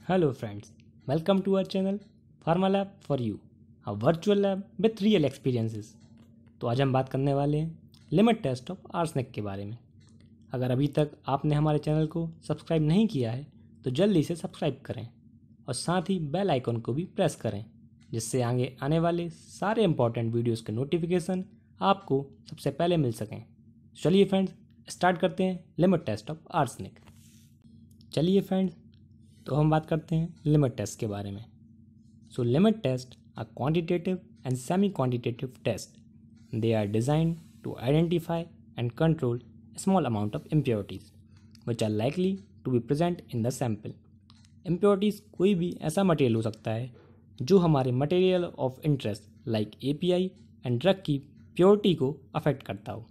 Hello friends, welcome to our channel Pharma Lab for You, a virtual lab with real experiences। तो आज हम बात करने वाले हैं लिमिट टेस्ट ऑफ आर्सेनिक के बारे में। अगर अभी तक आपने हमारे चैनल को सब्सक्राइब नहीं किया है तो जल्दी से सब्सक्राइब करें और साथ ही बेल आइकन को भी प्रेस करें, जिससे आगे आने वाले सारे इंपॉर्टेंट वीडियोज़ के नोटिफिकेशन आपको सबसे पहले मिल सकें। चलिए फ्रेंड्स, स्टार्ट करते हैं लिमिट टेस्ट ऑफ आर्सेनिक। चलिए फ्रेंड्स, तो हम बात करते हैं लिमिट टेस्ट के बारे में। So limit test are quantitative and semi quantitative test. They are designed to identify and control small amount of impurities which are likely to be present in the sample. Impurities कोई भी ऐसा material हो सकता है जो हमारे material of interest like API and drug की purity को अफेक्ट करता हो।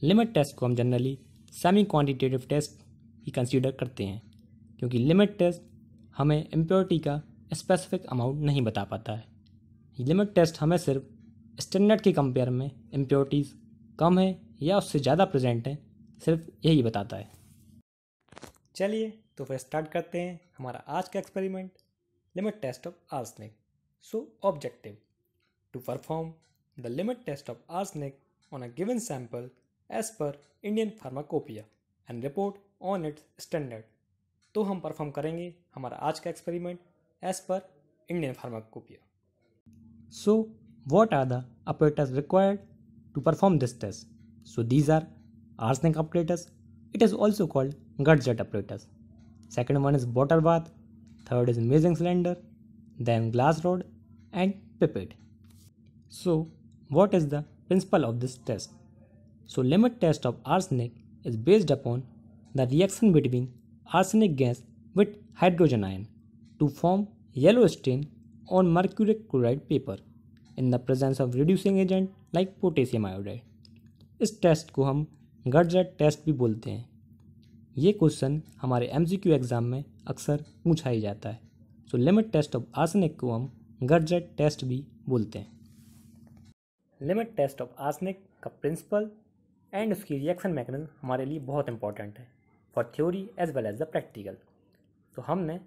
लिमिट टेस्ट को हम जनरली सेमी क्वांटिटेटिव टेस्ट ही कंसीडर करते हैं, क्योंकि लिमिट टेस्ट हमें इम्प्योरिटी का स्पेसिफिक अमाउंट नहीं बता पाता है। लिमिट टेस्ट हमें सिर्फ स्टैंडर्ड के कंपेयर में इम्प्योरिटीज़ कम है या उससे ज़्यादा प्रेजेंट है, सिर्फ यही बताता है। चलिए तो फिर स्टार्ट करते हैं हमारा आज का experiment, limit test of arsenic. So objective to perform the limit test of arsenic on a given sample as per Indian pharmacopoeia and report on its standard. तो हम परफॉर्म करेंगे हमारा आज का experiment as per Indian pharmacopoeia. So what are the apparatus required to perform this test? So these are arsenic apparatus. It is also called Gurdjieff apparatus. Second one is bottle bath. Third is measuring cylinder. Then glass rod and pipette. So what is the principle of this test? So limit test of arsenic is based upon the reaction between arsenic gas with hydrogen ion to form yellow stain on mercury chloride paper in the presence of reducing agent like potassium iodide. इस test को हम Gutzeit test भी बोलते हैं। ये question हमारे MCQ exam में अक्सर पूछा ही जाता है। So limit test of arsenic को हम गर्डजेट टेस्ट भी बोलते हैं। लिमिट टेस्ट ऑफ आर्सेनिक का प्रिंसिपल एंड उसकी रिएक्शन मैकेनिज्म हमारे लिए बहुत इंपॉर्टेंट है for theory as well as the practical. तो हमने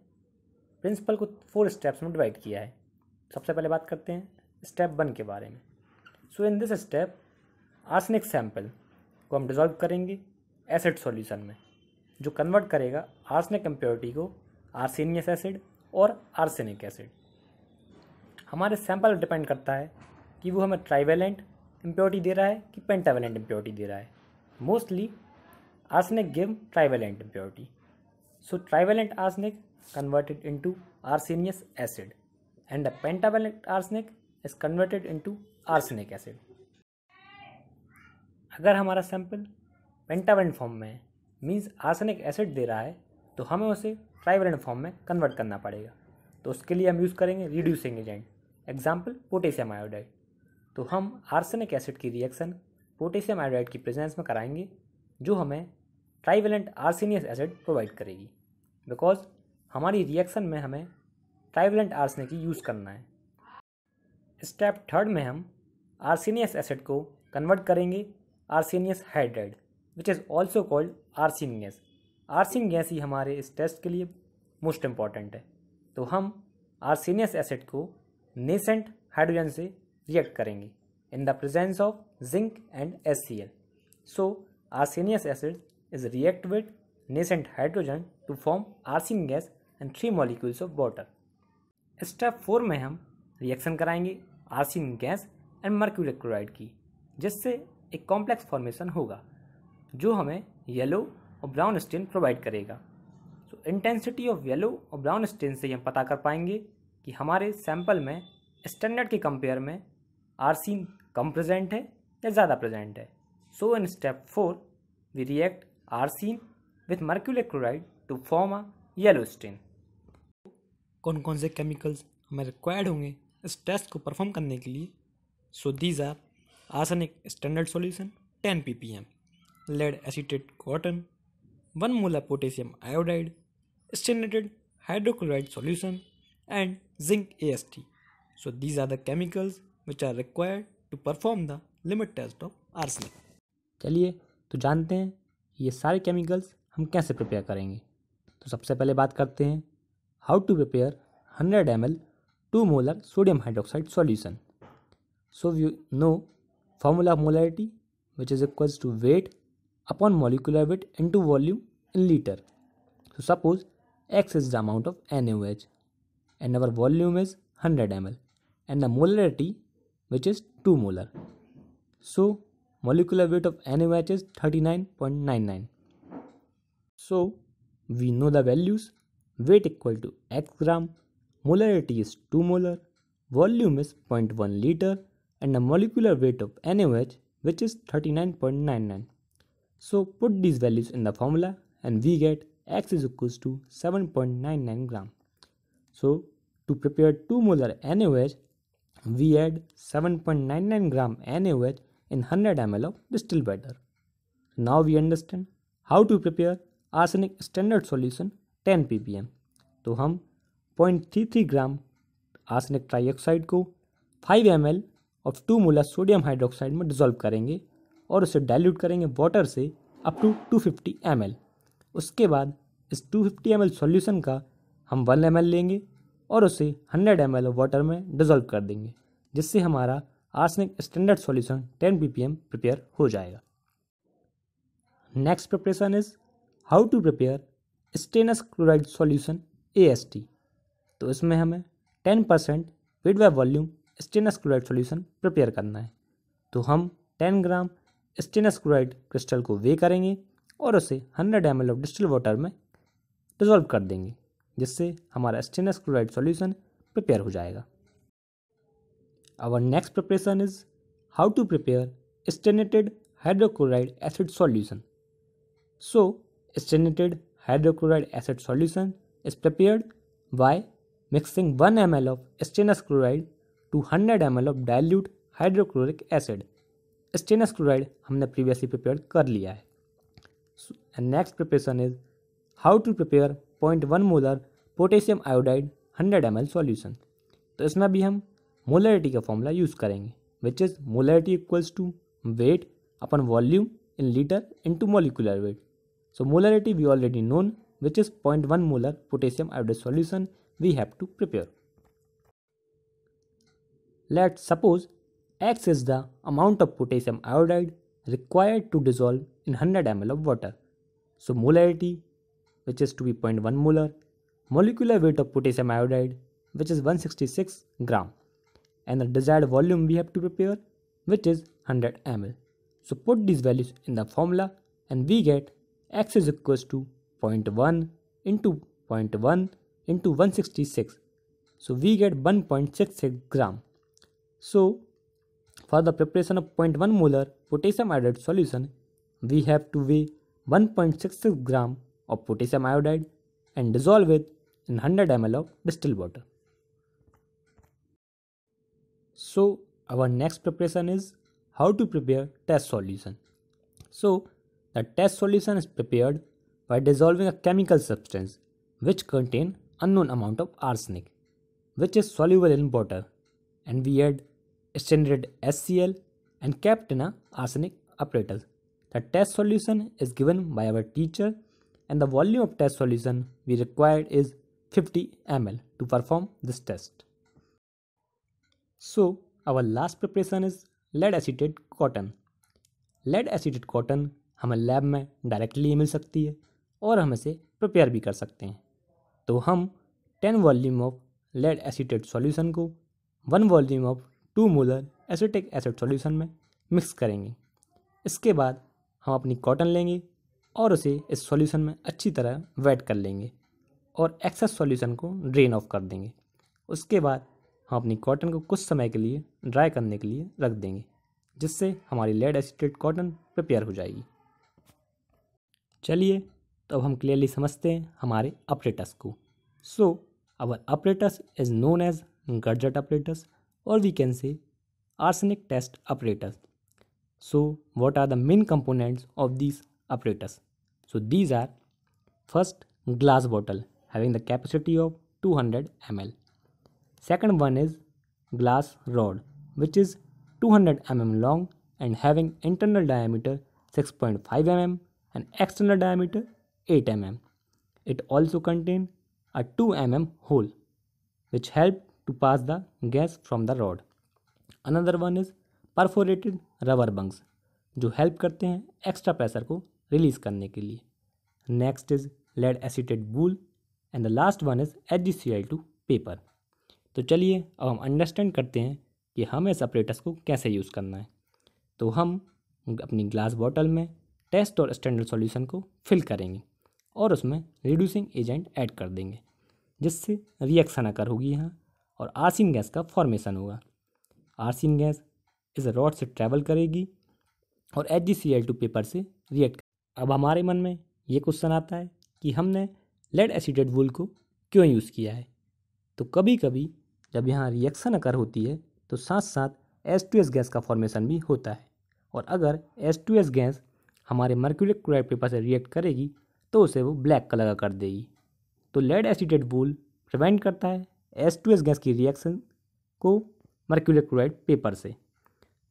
प्रिंसिपल को 4 स्टेप्स में डिवाइड किया है। सबसे पहले बात करते हैं स्टेप 1 के बारे में। So in this step arsenic sample को हम डिज़ोल्व करेंगे एसिड सॉल्यूशन में, जो कन्वर्ट करेगा आर्सेनिक इम्प्योरिटी को आर्सेनियस एसिड और आर्सेनिक एसिड। हमारे सैंपल डिपेंड करता है कि वो हमें ट्राइवेलेंट इम्प्योरिटी दे रहा है कि पेंटावेलेंट इम्प्योरिटी दे रहा है। Mostly arsenic give trivalent impurity. So trivalent arsenic converted into arsenious acid and the pentavalent arsenic is converted into arsenic acid. अगर हमारा सैंपल पेंटावेलेंट फॉर्म में है, मीन्स आर्सेनिक एसिड दे रहा है, तो हमें उसे ट्राइवेलेंट फॉर्म में कन्वर्ट करना पड़ेगा। तो उसके लिए हम यूज़ करेंगे reducing agent, example potassium iodide. तो हम आर्सेनिक एसिड की रिएक्शन पोटेशियम आयोडाइड की प्रेजेंस में कराएंगे, जो हमें ट्राइवेलेंट आर्सेनियस एसिड प्रोवाइड करेगी। बिकॉज हमारी रिएक्शन में हमें ट्राइवेलेंट आर्सेनिक ही यूज़ करना है। स्टेप 3 में हम आर्सेनियस एसिड को कन्वर्ट करेंगे arsenious hydride, which is also called arsine gas. Arsine gas ही हमारे इस टेस्ट के लिए मोस्ट इम्पॉर्टेंट है। तो हम आर्सेनियस एसिड को नेसेंट हाइड्रोजन से रिएक्ट करेंगे in the presence of zinc and HCl. So arsenious acid is react with nascent hydrogen to form arsene gas and 3 molecules of water. Step 4 में हम रिएक्शन कराएंगे arsine gas and mercury chloride की, जिससे एक complex formation होगा जो हमें yellow और ब्राउन स्टेन प्रोवाइड करेगा। सो इंटेंसिटी ऑफ येलो और ब्राउन स्टेन से हम पता कर पाएंगे कि हमारे सैंपल में स्टैंडर्ड के कंपेयर में आर्सेन कम प्रेजेंट है या ज़्यादा प्रेजेंट है। So in step 4, we react arsene with mercury chloride to form a yellow stain. कौन कौन से केमिकल्स हमें रिक्वायर्ड होंगे इस टेस्ट को परफॉर्म करने के लिए? So these are arsenic standard solution 10 ppm, lead acetate cotton 1 molar potassium iodide, stagnated hydrochloride solution and zinc AST. So these are the chemicals which are required to perform the limit test of arsenic. चलिए तो जानते हैं ये सारे chemicals हम कैसे prepare करेंगे। तो सबसे पहले बात करते हैं how to prepare 100 ml 2 molar sodium hydroxide solution. So we know formula of molarity, which is equals to weight upon molecular weight into volume in liter. So suppose X is the amount of NaOH and our volume is 100 ml and the molarity, which is 2 molar. So molecular weight of NaOH is 39.99. So we know the values. Weight equal to X gram, molarity is 2 molar, volume is 0.1 liter and the molecular weight of NaOH, which is 39.99. So put these values in the formula and we get X is equals to 7.99 gram. So to prepare 2 molar NaOH, we add 7.99 gram NaOH in 100 ml of distilled water. Now we understand how to prepare arsenic standard solution 10 ppm. तो हम 0.33 ग्राम arsenic trioxide को 5 ml of 2 molar sodium hydroxide में dissolve करेंगे और उसे dilute करेंगे water से up to 250 ml. उसके बाद इस 250 ml सॉल्यूशन का हम 1 ml लेंगे और उसे 100 ml वाटर में डिसॉल्व कर देंगे, जिससे हमारा arsenic standard solution 10 ppm prepare हो जाएगा. Next preparation is how to prepare stannous chloride solution AST. तो इसमें हमें 10% weight by volume stannous chloride solution prepare करना है. तो हम 10 ग्राम स्टेनस क्लोराइड क्रिस्टल को वे करेंगे और उसे 100 ml ऑफ डिस्टिल वाटर में डिसॉल्व कर देंगे, जिससे हमारा स्टेनस क्लोराइड सॉल्यूशन प्रिपेयर हो जाएगा. Our next preparation is how to prepare stannated hydrochloride acid solution. So stannated hydrochloride acid solution is prepared by mixing 1 ml of stannous chloride to 100 ml of dilute hydrochloric acid. Stannous chloride हमने previously prepare कर लिया है. Next preparation is how to prepare 0.1 molar potassium iodide 100 ml solution. तो इसमें भी हम molarity का formula use करेंगे, which is molarity equals to weight upon volume in liter into molecular weight. So molarity we already known, which is 0.1 molar potassium iodide solution we have to prepare. Let's suppose X is the amount of potassium iodide required to dissolve in 100 ml of water. So molarity, which is to be 0.1 molar, molecular weight of potassium iodide, which is 166 gram, and the desired volume we have to prepare, which is 100 ml. So put these values in the formula and we get X is equals to 0.1 into 0.1 into 166. So we get 1.66 gram. So for the preparation of 0.1 molar potassium iodide solution, we have to weigh 1.66 gram of potassium iodide and dissolve it in 100 ml of distilled water. So our next preparation is how to prepare test solution. So the test solution is prepared by dissolving a chemical substance which contain unknown amount of arsenic, which is soluble in water, and we add standard HCl and kept in a arsenic apparatus. The test solution is given by our teacher and the volume of test solution we required is 50 ml to perform this test. So our last preparation is lead acetated cotton. Lead acetated cotton हमें lab में directly मिल सकती है और हम इसे prepare भी कर सकते हैं. तो हम 10 वॉल्यूम ऑफ लेड एसीटेड सॉल्यूशन को 1 volume of 2 molar acetic acid solution में मिक्स करेंगे. इसके बाद हम अपनी कॉटन लेंगे और उसे इस सॉल्यूशन में अच्छी तरह वेट कर लेंगे और एक्सेस सॉल्यूशन को ड्रेन ऑफ कर देंगे. उसके बाद हम अपनी कॉटन को कुछ समय के लिए ड्राई करने के लिए रख देंगे, जिससे हमारी लेड एसिटेड कॉटन प्रिपेयर हो जाएगी. चलिए तो अब हम क्लियरली समझते हैं हमारे अपरेटस को. So our apparatus is known as Gutzeit apparatus और we can say arsenic test apparatus. So what are the main components of these apparatus? So these are first glass bottle having the capacity of 200 ml. Second one is glass rod which is 200 mm long and having internal diameter 6.5 mm and external diameter 8 mm. It also contains a 2 mm hole which help to pass the gas from the rod. Another one is perforated rubber bungs जो help करते हैं extra pressure को release करने के लिए. Next is lead acetate wool and the last one is HgCl2 paper. तो चलिए अब हम अंडरस्टैंड करते हैं कि हमें इस अपरेटस को कैसे यूज़ करना है. तो हम अपनी ग्लास बॉटल में टेस्ट और स्टैंडर्ड सॉल्यूशन को फिल करेंगे और उसमें रिड्यूसिंग एजेंट ऐड कर देंगे जिससे रिएक्शन अकर होगी यहाँ और आर्सिन गैस का फॉर्मेशन होगा. आर्सिन गैस इस रॉड से ट्रैवल करेगी और HgCl2 पेपर से रिएक्ट. अब हमारे मन में ये क्वेश्चन आता है कि हमने लेड एसिडेट वूल को क्यों यूज़ किया है. तो कभी कभी जब यहाँ रिएक्शन अकर होती है तो साथ साथ H2S गैस का फॉर्मेशन भी होता है और अगर H2S गैस हमारे मर्क्यूरी क्लोराइड पेपर से रिएक्ट करेगी तो उसे वो ब्लैक कलर का कर देगी. तो लेड एसिडेट वूल प्रिवेंट करता है H2S गैस की रिएक्शन को मर्क्यूरी क्लोराइड पेपर से.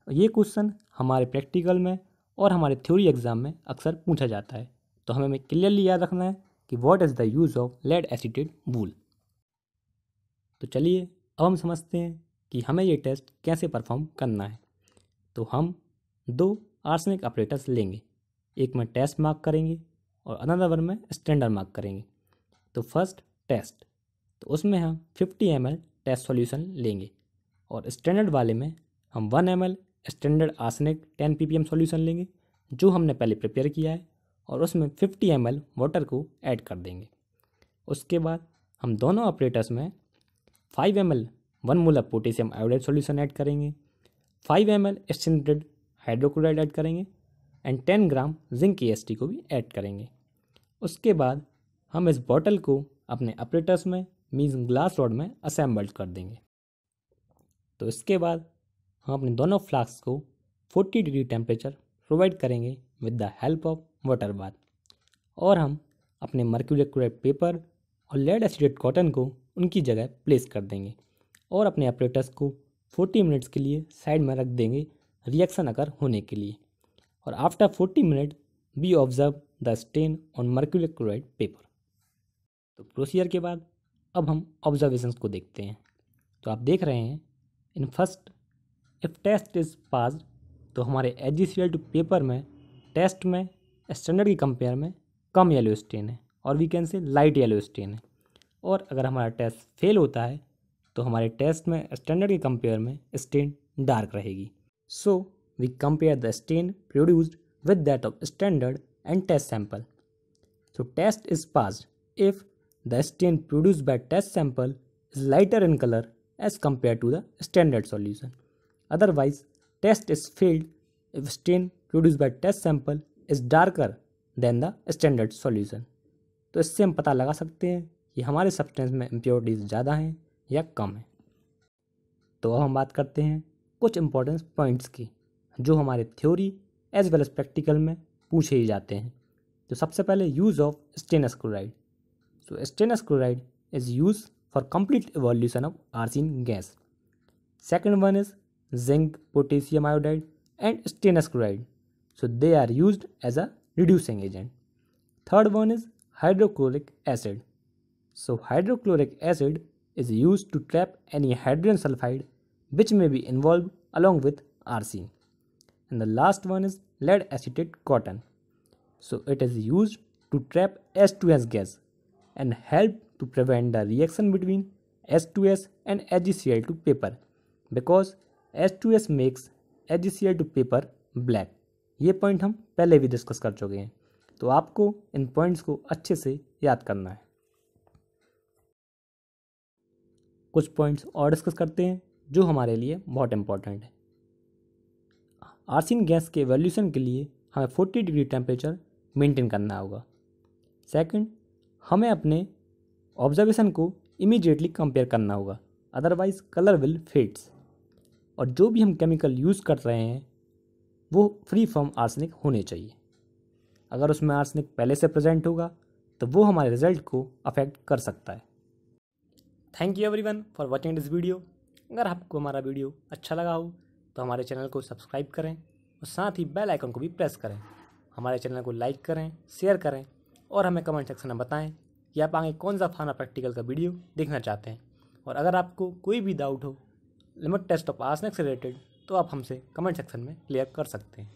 ये क्वेश्चन हमारे प्रैक्टिकल में और हमारे थ्योरी एग्जाम में अक्सर पूछा जाता है. तो हमें क्लियरली याद रखना है कि what is the use of lead acetate wool. तो चलिए अब हम समझते हैं कि हमें ये टेस्ट कैसे परफॉर्म करना है. तो हम 2 आर्सेनिक ऑपरेटर्स लेंगे, एक में टेस्ट मार्क करेंगे और अनदर वन में स्टैंडर्ड मार्क करेंगे. तो फर्स्ट टेस्ट, तो उसमें हम 50 ml टेस्ट सॉल्यूशन लेंगे और स्टैंडर्ड वाले में हम 1 ml standard arsenic 10 ppm solution लेंगे जो हमने पहले प्रिपेयर किया है और उसमें 50 ml वाटर को ऐड कर देंगे. उसके बाद हम दोनों ऑपरेटर्स में 5 ml 1 molar potassium iodide solution add करेंगे, 5 ml स्टैंडर्ड हाइड्रोक्लोराइड ऐड करेंगे एंड 10 ग्राम जिंक AST को भी ऐड करेंगे. उसके बाद हम इस बॉटल को अपने ऑपरेटर्स में मीन्स ग्लास रॉड में असेंबल्ड कर देंगे. तो इसके बाद हम अपने दोनों फ्लास्क को 40 डिग्री टेम्परेचर प्रोवाइड करेंगे with the help of water bath और हम अपने मर्क्यूरी क्लोराइड पेपर और लेड एसिडेट कॉटन को उनकी जगह प्लेस कर देंगे और अपने ऑपरेटर्स को 40 मिनट्स के लिए साइड में रख देंगे रिएक्शन अकर होने के लिए. और after 40 minute we observe the stain on mercury chloride paper. तो प्रोसीजर के बाद अब हम ऑब्जर्वेशंस को देखते हैं. तो आप देख रहे हैं in first if test is passed तो हमारे HgCl2 पेपर में टेस्ट में स्टैंडर्ड की कंपेयर में कम येलो स्टेन है और we can say light yellow stain है. और अगर हमारा टेस्ट फेल होता है तो हमारे टेस्ट में स्टैंडर्ड की कंपेयर में स्टेन डार्क रहेगी. So we compare the stain produced with that of standard and test sample. So test is passed if the stain produced by test sample is lighter in colour as compare to the standard solution. Otherwise, test is failed if stain produced by test sample is darker than the standard solution. तो इससे हम पता लगा सकते हैं कि हमारे substance में इम्प्योरिटीज़ ज़्यादा हैं या कम हैं. तो अब हम बात करते हैं कुछ इंपॉर्टेंट पॉइंट्स की जो हमारे theory as well as practical में पूछे ही जाते हैं. तो सबसे पहले use of stannous chloride. So stannous chloride is use for complete evolution of arsine gas. Second one is zinc, potassium iodide and stannous chloride. So they are used as a reducing agent. Third one is hydrochloric acid. So hydrochloric acid is used to trap any hydrogen sulfide which may be involved along with arsine. And the last one is lead acetate cotton. So it is used to trap H2S gas and help to prevent the reaction between H2S and HgCl2 paper because H2S makes HgCl2 pepper black. ये point हम पहले भी discuss कर चुके हैं तो आपको इन points को अच्छे से याद करना है. कुछ पॉइंट्स और डिस्कस करते हैं जो हमारे लिए बहुत इंपॉर्टेंट है. आर्सिन गैस के एवोल्यूशन के लिए हमें 40 डिग्री टेम्परेचर मेंटेन करना होगा. सेकंड, हमें अपने ऑब्जर्वेशन को इमीडिएटली कंपेयर करना होगा अदरवाइज कलर विल फेड्स. और जो भी हम केमिकल यूज़ कर रहे हैं वो फ्री फ्रॉम आर्सेनिक होने चाहिए. अगर उसमें आर्सेनिक पहले से प्रेजेंट होगा तो वो हमारे रिजल्ट को अफेक्ट कर सकता है. Thank you everyone for watching this video. अगर आपको हमारा वीडियो अच्छा लगा हो तो हमारे चैनल को सब्सक्राइब करें और साथ ही बेल आइकन को भी प्रेस करें. हमारे चैनल को लाइक करें, शेयर करें और हमें कमेंट सेक्शन में बताएं कि आप आगे कौन सा फार्मा प्रैक्टिकल का वीडियो देखना चाहते हैं। और अगर आपको कोई भी डाउट हो लिमिट टेस्ट ऑफ आर्सेनिक से रिलेटेड तो आप हमसे कमेंट सेक्शन में क्लियर कर सकते हैं।